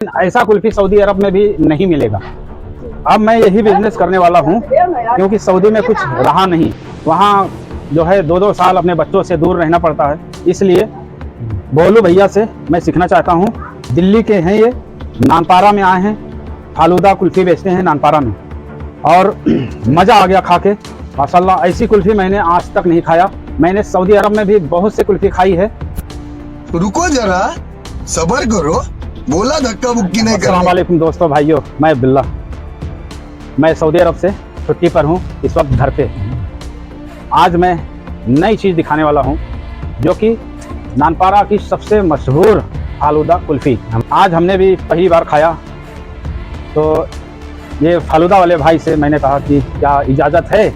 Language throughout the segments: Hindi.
ऐसा कुल्फी सऊदी अरब में भी नहीं मिलेगा। अब मैं यही बिजनेस करने वाला हूँ, क्योंकि सऊदी में कुछ रहा नहीं, वहाँ जो है 2-2 साल अपने बच्चों से दूर रहना पड़ता है। इसलिए भोलू भैया से मैं सीखना चाहता हूँ। दिल्ली के हैं ये, नानपारा में आए हैं, फालूदा कुल्फ़ी बेचते हैं नानपारा में, और मज़ा आ गया खा के माशाल्लाह। ऐसी कुल्फ़ी मैंने आज तक नहीं खाया। मैंने सऊदी अरब में भी बहुत से कुल्फ़ी खाई है। रुको जरा, सब्र करो, बोला धक्का मुक्की नहीं अस्सलाम करनी। वालेकुम दोस्तों, भाइयों, मैं अब्दुल्ला, मैं सऊदी अरब से छुट्टी पर हूँ, इस वक्त घर पे। आज मैं नई चीज़ दिखाने वाला हूँ, जो कि नानपारा की सबसे मशहूर फालूदा कुल्फ़ी। आज हमने भी पहली बार खाया, तो ये फालूदा वाले भाई से मैंने कहा कि क्या इजाज़त है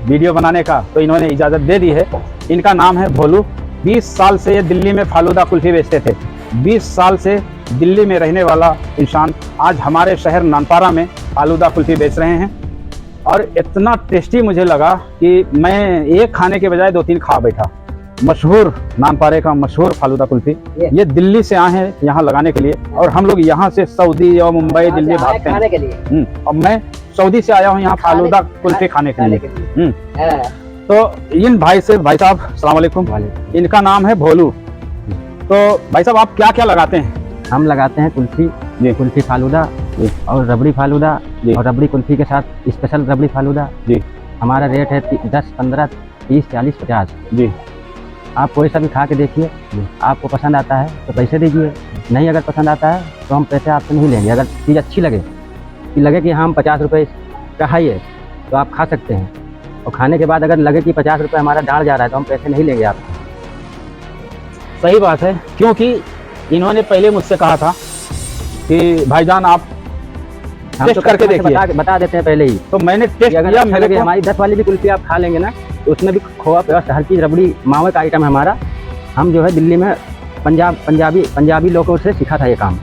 वीडियो बनाने का, तो इन्होंने इजाज़त दे दी है। इनका नाम है भोलू। 20 साल से ये दिल्ली में फालूदा कुल्फ़ी बेचते थे। 20 साल से दिल्ली में रहने वाला इंसान आज हमारे शहर नानपारा में फालूदा कुल्फ़ी बेच रहे हैं, और इतना टेस्टी मुझे लगा कि मैं एक खाने के बजाय 2-3 खा बैठा। मशहूर नानपारे का मशहूर फालूदा कुल्फ़ी, ये दिल्ली से आए हैं यहाँ लगाने के लिए, और हम लोग यहाँ से सऊदी और मुंबई दिल्ली भागते हैं के लिए। और मैं सऊदी से आया हूँ यहाँ फालूदा कुल्फ़ी खाने के लिए। तो इन भाई से, भाई साहब अस्सलाम वालेकुम, इनका नाम है भोलू। तो भाई साहब, आप क्या क्या लगाते हैं? हम लगाते हैं कुल्फी, कुल्फी फालूदा और रबड़ी फालूदा, और रबड़ी कुल्फी के साथ स्पेशल रबड़ी फालूदा जी। हमारा रेट है 10, 15, 30, 40, 50 जी। आप कोई सा भी खा के देखिए, आपको पसंद आता है तो पैसे दीजिए, नहीं अगर पसंद आता है तो हम पैसे आपसे नहीं लेंगे। अगर चीज़ अच्छी लगे कि लगे कि हम 50 रुपये का है तो आप खा सकते हैं, और खाने के बाद अगर लगे कि 50 रुपये हमारा डाल जा रहा है तो हम पैसे नहीं लेंगे आपसे। सही बात है, क्योंकि इन्होंने पहले मुझसे कहा था कि भाईजान आप टेस्ट करके देखिए, बता देते हैं पहले ही। तो मैंने टेस्ट अगर किया। अच्छा लगे, हमारी 10 वाली भी कुल्फी आप खा लेंगे ना, तो उसमें भी खोआ प्याज हर चीज़, रबड़ी मावे का आइटम है हमारा। हम जो है दिल्ली में पंजाबी लोगों से सीखा था ये काम,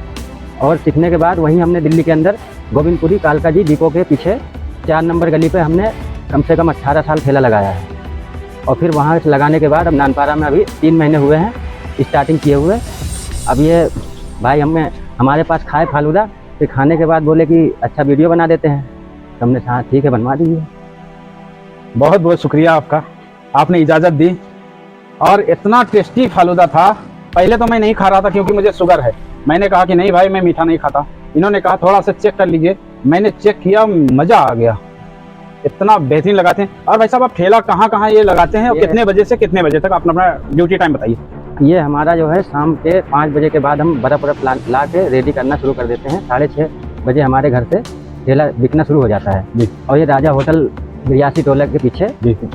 और सीखने के बाद वहीं हमने दिल्ली के अंदर गोविंदपुरी कालका जी डिपो के पीछे 4 नंबर गली पे हमने कम से कम 18 साल ठेला लगाया है। और फिर वहाँ से लगाने के बाद अब नानपारा में अभी 3 महीने हुए हैं स्टार्टिंग किए हुए। अब ये भाई हमारे पास खाए फालूदा, फिर खाने के बाद बोले कि अच्छा वीडियो बना देते हैं, तो हमने कहा ठीक है बनवा दीजिए। बहुत बहुत शुक्रिया आपका, आपने इजाज़त दी। और इतना टेस्टी फालूदा था। पहले तो मैं नहीं खा रहा था क्योंकि मुझे शुगर है। मैंने कहा कि नहीं भाई, मैं मीठा नहीं खाता। इन्होंने कहा थोड़ा सा चेक कर लीजिए। मैंने चेक किया, मज़ा आ गया, इतना बेहतरीन लगाते हैं। और भाई साहब, आप ठेला कहाँ कहाँ ये लगाते हैं और कितने बजे से कितने बजे तक? अपना ड्यूटी टाइम बताइए। ये हमारा जो है शाम के 5 बजे के बाद हम बर्फ़ ला के रेडी करना शुरू कर देते हैं। 6:30 बजे हमारे घर से ठेला बिकना शुरू हो जाता है जी। और ये राजा होटल रियासी टोला के पीछे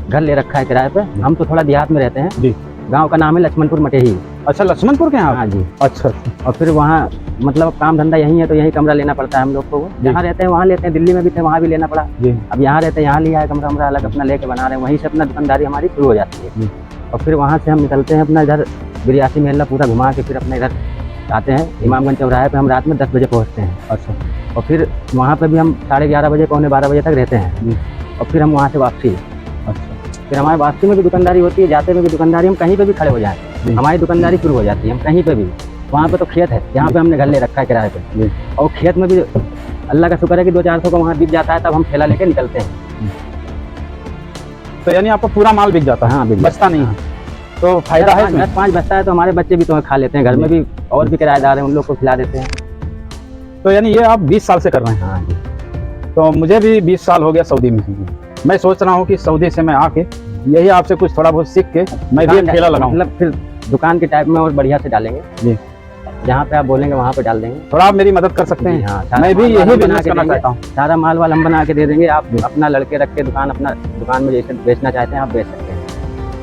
घर ले रखा है किराए पे। हम तो थोड़ा देहात में रहते हैं जी। गांव का नाम है लक्ष्मणपुर मटेही। अच्छा, लक्ष्मणपुर के यहाँ? हाँ जी। अच्छा। और फिर वहाँ मतलब काम धंधा यहीं है, तो यहीं कमरा लेना पड़ता है हम लोग को। जहाँ रहते हैं वहाँ लेते हैं, दिल्ली में भी थे वहाँ भी लेना पड़ा। अब यहाँ रहते हैं, यहाँ लिया है कमरा अलग अपना लेके बना रहे हैं। वहीं से अपना दुकानदारी हमारी शुरू हो जाती है। और फिर वहाँ से हम निकलते हैं अपना इधर बिरियासी महल्ला पूरा घुमा के, फिर अपने इधर आते हैं इमामगंज चौराहे पे। हम रात में 10 बजे पहुँचते हैं। अच्छा। और फिर वहाँ पे भी हम 11:30 बजे, 11:45 बजे तक रहते हैं। और फिर हम वहाँ से वापसी। अच्छा। फिर हमारे वापसी में भी दुकानदारी होती है, जाते में भी दुकानदारी। हम कहीं पे भी खड़े हो जाएं, हमारी दुकानदारी शुरू हो जाती है। हम कहीं पे भी, वहाँ पे तो खेत है जहाँ पे हमने घर ले रखा है किराए पे, और खेत में भी अल्लाह का शुक्र है कि 200-400 का वहाँ बिक जाता है, तब हम ठेला लेके निकलते हैं। तो यानी आपका पूरा माल बिक जाता है? हाँ, बचता नहीं है, तो फायदा है। 10-5 बचता है तो हमारे बच्चे भी तो खा लेते हैं, घर में भी और भी किराएदार हैं, उन लोग को खिला देते हैं। तो यानी ये आप 20 साल से कर रहे हैं? हाँ जी। तो मुझे भी 20 साल हो गया सऊदी में। मैं सोच रहा हूँ कि सऊदी से मैं आके यही आपसे कुछ थोड़ा बहुत सीख के मैं भी ठेला लगाऊं। मतलब फिर दुकान के टाइप में और बढ़िया से डालेंगे जी। जहाँ पे आप बोलेंगे वहाँ पे डाल देंगे। थोड़ा आप मेरी मदद कर सकते हैं? हाँ, मैं भी यही बिजनेस करना चाहता हूँ। सारा माल वाल हम बना के दे देंगे। आप अपना लड़के रख के अपना दुकान में जैसे बेचना चाहते हैं आप बेच सकते हैं।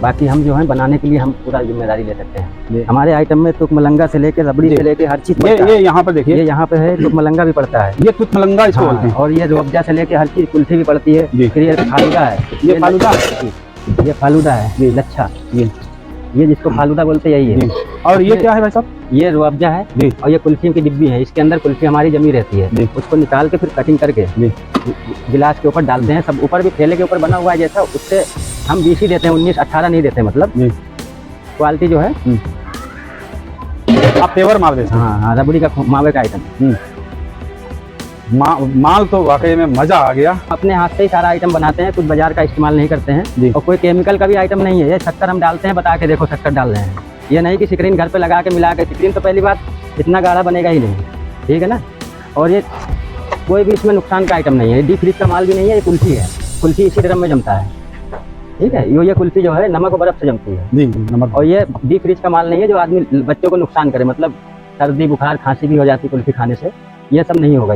बाकी हम जो है बनाने के लिए हम पूरा जिम्मेदारी ले सकते हैं। हमारे आइटम में तुक मलंगा से लेके रबड़ी से लेके हर चीज़। ये यहाँ पर देखिए, ये यहाँ पे है तुक मलंगा भी पड़ता है। ये तुक मलंगा इसको बोलते हैं। और ये रूअफ़ज़ा से लेके हर चीज़ कुल्फी भी पड़ती है। फिर ये फालूदा है। ये फालूदा, ये फालूदा है लच्छा। ये जिसको फालूदा बोलते यही है। और ये क्या है भाई साहब? ये रूअफ़ज़ा है और ये कुल्फी की डिब्बी है। इसके अंदर कुल्फी हमारी जमी रहती है। उसको निकाल के फिर कटिंग करके गिलास के ऊपर डालते हैं। सब ऊपर भी ठेले के ऊपर बना हुआ है जैसा, उससे हम 20 ही देते हैं, 19-18 नहीं देते। मतलब क्वालिटी जो है आप पेवर मार देते हैं। हाँ हाँ, रबड़ी का मावे का आइटम। माल तो वाकई में मजा आ गया। अपने हाथ से ही सारा आइटम बनाते हैं, कुछ बाजार का इस्तेमाल नहीं करते जी। हैं और कोई केमिकल का भी आइटम नहीं है। ये शक्कर हम डालते हैं, बता के देखो शक्कर डाल रहे हैं। ये नहीं कि स्क्रीन घर पे लगा के मिला के, स्क्रीन तो पहली बात इतना गाढ़ा बनेगा ही नहीं, ठीक है ना। और ये कोई भी इसमें नुकसान का आइटम नहीं है। डीप फ्रीज का माल भी नहीं है, ये कुल्फी है। कुल्फी इसी ड्रम में जमता है, ठीक है। ये कुल्फी जो है नमक और बर्फ से जमती है जी नंबर। और ये डीप फ्रीज का माल नहीं है जो आदमी बच्चों को नुकसान करे, मतलब सर्दी बुखार खांसी भी हो जाती है कुल्फी खाने से। ये सब नहीं होगा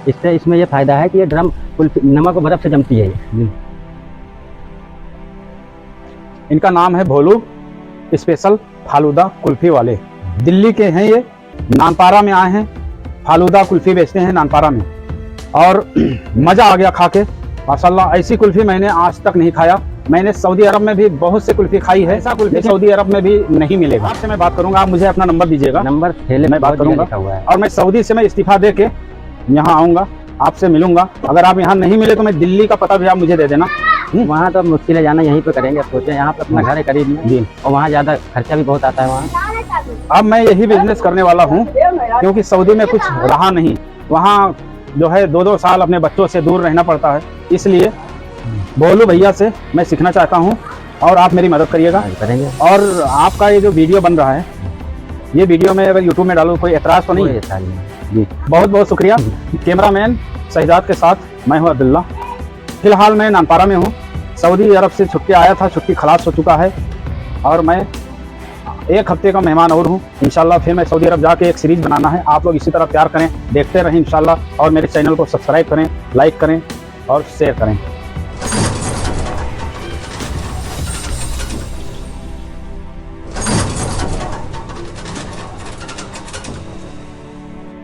इससे इसमें ये फायदा है कि ये ड्रम कुल्फी नमक और बर्फ से जमती है ये। इनका नाम है भोलू स्पेशल फालूदा कुल्फी वाले। दिल्ली के हैं ये, नानपारा में आए हैं, फालूदा कुल्फी बेचते हैं नानपारा में। और मज़ा आ गया खा के माशाल्लाह। ऐसी कुल्फी मैंने आज तक नहीं खाया। मैंने सऊदी अरब में भी बहुत से कुल्फी खाई है, ऐसा कुल्फी सऊदी अरब में भी नहीं मिलेगा। आपसे मैं बात करूंगा, आप मुझे अपना नंबर दीजिएगा। नंबर थैले मैं बात करूंगा और मैं सऊदी से मैं इस्तीफा दे के यहाँ आऊँगा, आपसे मिलूंगा। अगर आप यहाँ नहीं मिले तो मैं दिल्ली का पता भी आप मुझे दे देना। वहाँ तो मुश्किल है जाना, यहीं पे करेंगे सोचे। यहाँ पे अपना घर है करीब में जी, और वहाँ ज़्यादा खर्चा भी बहुत आता है वहाँ। अब मैं यही बिजनेस करने वाला हूँ क्योंकि सऊदी में कुछ रहा नहीं। वहाँ जो है 2-2 साल अपने बच्चों से दूर रहना पड़ता है, इसलिए भोलू भैया से मैं सीखना चाहता हूँ और आप मेरी मदद करिएगा। करेंगे। और आपका ये जो वीडियो बन रहा है, ये वीडियो में अगर यूट्यूब में डालूँ कोई एतराज़ तो नहीं है? जी, बहुत बहुत शुक्रिया। कैमरामैन शहजाद के साथ मैं हूँ अब्दुल्ला। फिलहाल मैं नानपारा में हूँ, सऊदी अरब से छुट्टी आया था, छुट्टी खलास हो चुका है और मैं 1 हफ्ते का मेहमान और हूँ। इंशाल्लाह फिर मैं सऊदी अरब जाके एक सीरीज़ बनाना है। आप लोग इसी तरह प्यार करें, देखते रहें इंशाल्लाह, और मेरे चैनल को सब्सक्राइब करें, लाइक करें और शेयर करें।